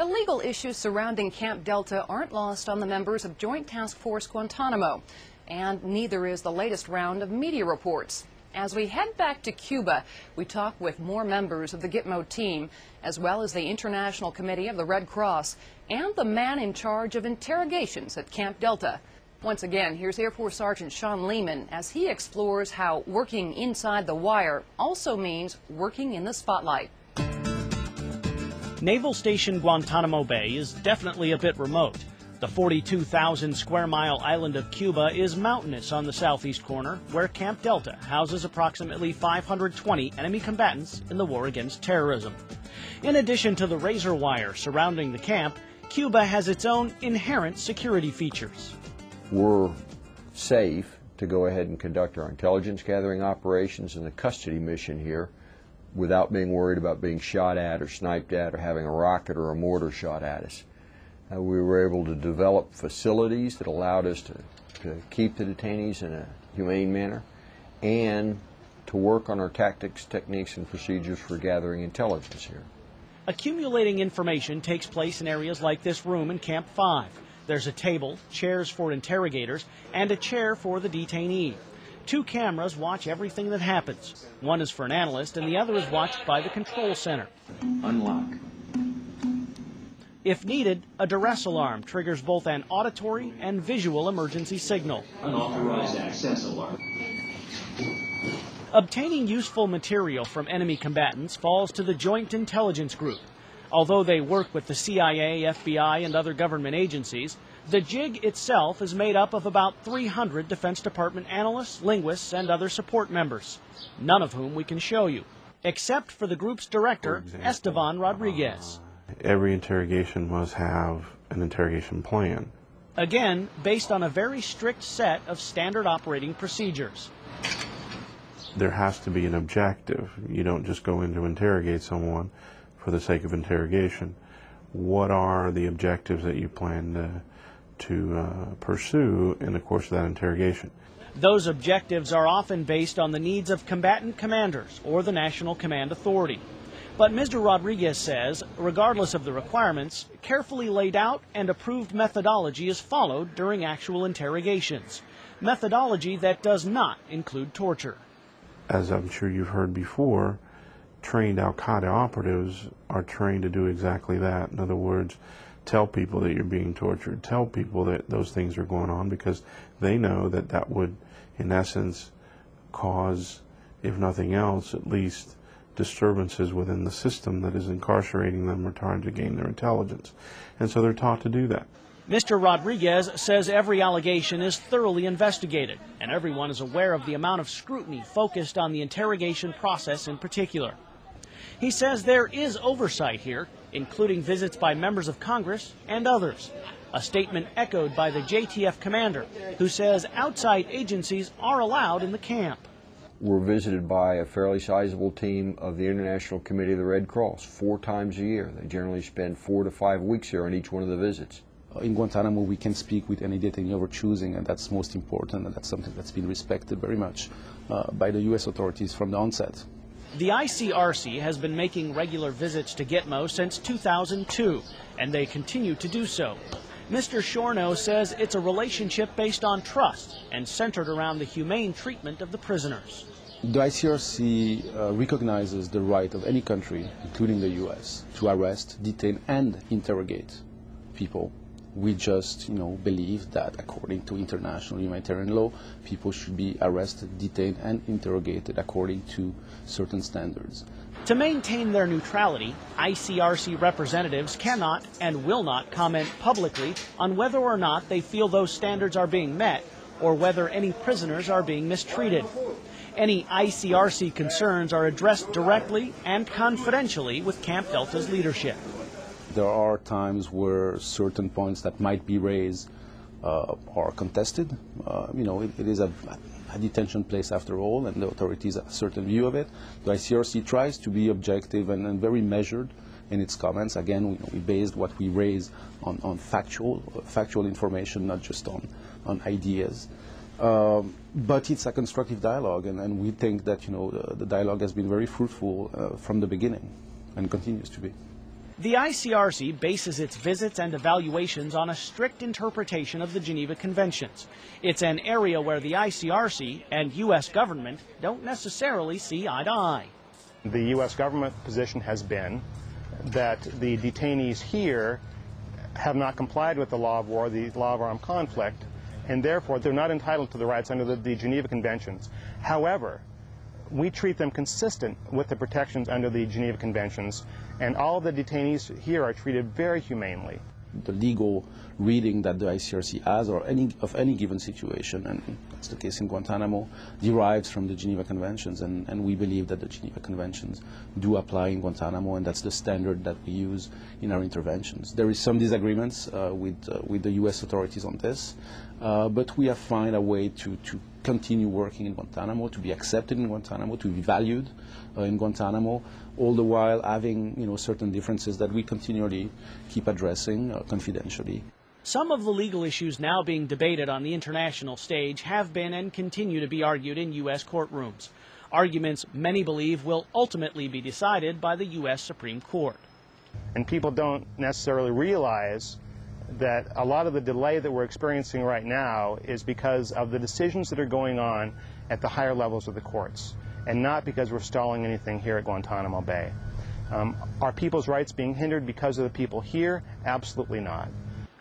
legal issues surrounding Camp Delta aren't lost on the members of Joint Task Force Guantanamo, and neither is the latest round of media reports. As we head back to Cuba, we talk with more members of the Gitmo team, as well as the International Committee of the Red Cross, and the man in charge of interrogations at Camp Delta. Once again, here's Air Force Sergeant Sean Lehman as he explores how working inside the wire also means working in the spotlight. Naval Station Guantanamo Bay is definitely a bit remote. The 42,000 square mile island of Cuba is mountainous on the southeast corner, where Camp Delta houses approximately 520 enemy combatants in the war against terrorism. In addition to the razor wire surrounding the camp, Cuba has its own inherent security features. We're safe to go ahead and conduct our intelligence gathering operations and the custody mission here without being worried about being shot at or sniped at or having a rocket or a mortar shot at us. We were able to develop facilities that allowed us to keep the detainees in a humane manner and to work on our tactics, techniques, and procedures for gathering intelligence here. Accumulating information takes place in areas like this room in Camp 5. There's a table, chairs for interrogators, and a chair for the detainee. 2 cameras watch everything that happens. One is for an analyst and the other is watched by the control center. Unlock. If needed, a duress alarm triggers both an auditory and visual emergency signal. Unauthorized access alarm. Obtaining useful material from enemy combatants falls to the Joint Intelligence Group. Although they work with the CIA, FBI, and other government agencies, the JIG itself is made up of about 300 Defense Department analysts, linguists, and other support members, none of whom we can show you, except for the group's director, Esteban Rodriguez. Every interrogation must have an interrogation plan. Again, based on a very strict set of standard operating procedures. There has to be an objective. You don't just go in to interrogate someone for the sake of interrogation. What are the objectives that you plan to pursue in the course of that interrogation? Those objectives are often based on the needs of combatant commanders or the National Command Authority. But Mr. Rodriguez says, regardless of the requirements, carefully laid out and approved methodology is followed during actual interrogations. Methodology that does not include torture. As I'm sure you've heard before, trained Al-Qaeda operatives are trained to do exactly that. In other words, tell people that you're being tortured, tell people that those things are going on, because they know that that would, in essence, cause, if nothing else, at least disturbances within the system that is incarcerating them or trying to gain their intelligence. And so they're taught to do that. Mr. Rodriguez says every allegation is thoroughly investigated, and everyone is aware of the amount of scrutiny focused on the interrogation process in particular. He says there is oversight here, including visits by members of Congress and others. A statement echoed by the JTF commander, who says outside agencies are allowed in the camp. We're visited by a fairly sizable team of the International Committee of the Red Cross 4 times a year. They generally spend 4 to 5 weeks here on each one of the visits. In Guantanamo, we can speak with any detainee of our choosing, and that's most important, and that's something that's been respected very much by the U.S. authorities from the onset. The ICRC has been making regular visits to Gitmo since 2002, and they continue to do so. Mr. Shorno says it's a relationship based on trust and centered around the humane treatment of the prisoners. The ICRC recognizes the right of any country, including the U.S., to arrest, detain, and interrogate people. We just, believe that according to international humanitarian law, people should be arrested, detained, and interrogated according to certain standards. To maintain their neutrality, ICRC representatives cannot and will not comment publicly on whether or not they feel those standards are being met or whether any prisoners are being mistreated. Any ICRC concerns are addressed directly and confidentially with Camp Delta's leadership. There are times where certain points that might be raised are contested. It is a detention place after all, and the authorities have a certain view of it. The ICRC tries to be objective and very measured in its comments. Again, we based what we raise on factual information, not just on ideas. But it's a constructive dialogue, and we think that the dialogue has been very fruitful from the beginning and continues to be. The ICRC bases its visits and evaluations on a strict interpretation of the Geneva Conventions. It's an area where the ICRC and U.S. government don't necessarily see eye to eye. The U.S. government position has been that the detainees here have not complied with the law of war, the law of armed conflict, and therefore they're not entitled to the rights under the Geneva Conventions. However, we treat them consistent with the protections under the Geneva Conventions, and all of the detainees here are treated very humanely. The legal reading that the ICRC has of any given situation, and that's the case in Guantanamo, derives from the Geneva Conventions, and we believe that the Geneva Conventions do apply in Guantanamo, and that's the standard that we use in our interventions. There is some disagreements with the U.S. authorities on this, but we have found a way to continue working in Guantanamo, to be accepted in Guantanamo, to be valued in Guantanamo, all the while having certain differences that we continually keep addressing confidentially. Some of the legal issues now being debated on the international stage have been and continue to be argued in U.S. courtrooms. Arguments many believe will ultimately be decided by the U.S. Supreme Court. And people don't necessarily realize that a lot of the delay that we're experiencing right now is because of the decisions that are going on at the higher levels of the courts, and not because we're stalling anything here at Guantanamo Bay. Are people's rights being hindered because of the people here? Absolutely not.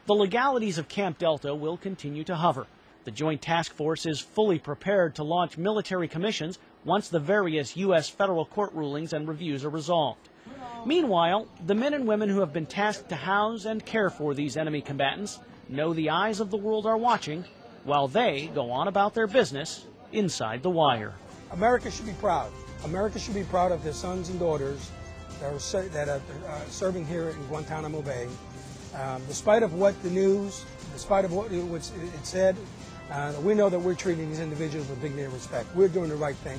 The legalities of Camp Delta will continue to hover. The Joint Task Force is fully prepared to launch military commissions once the various U.S. federal court rulings and reviews are resolved. Meanwhile, the men and women who have been tasked to house and care for these enemy combatants know the eyes of the world are watching while they go on about their business inside the wire. America should be proud. America should be proud of their sons and daughters that are serving here in Guantanamo Bay. Despite of what the news, despite of what it said, we know that we're treating these individuals with dignity and respect. We're doing the right thing.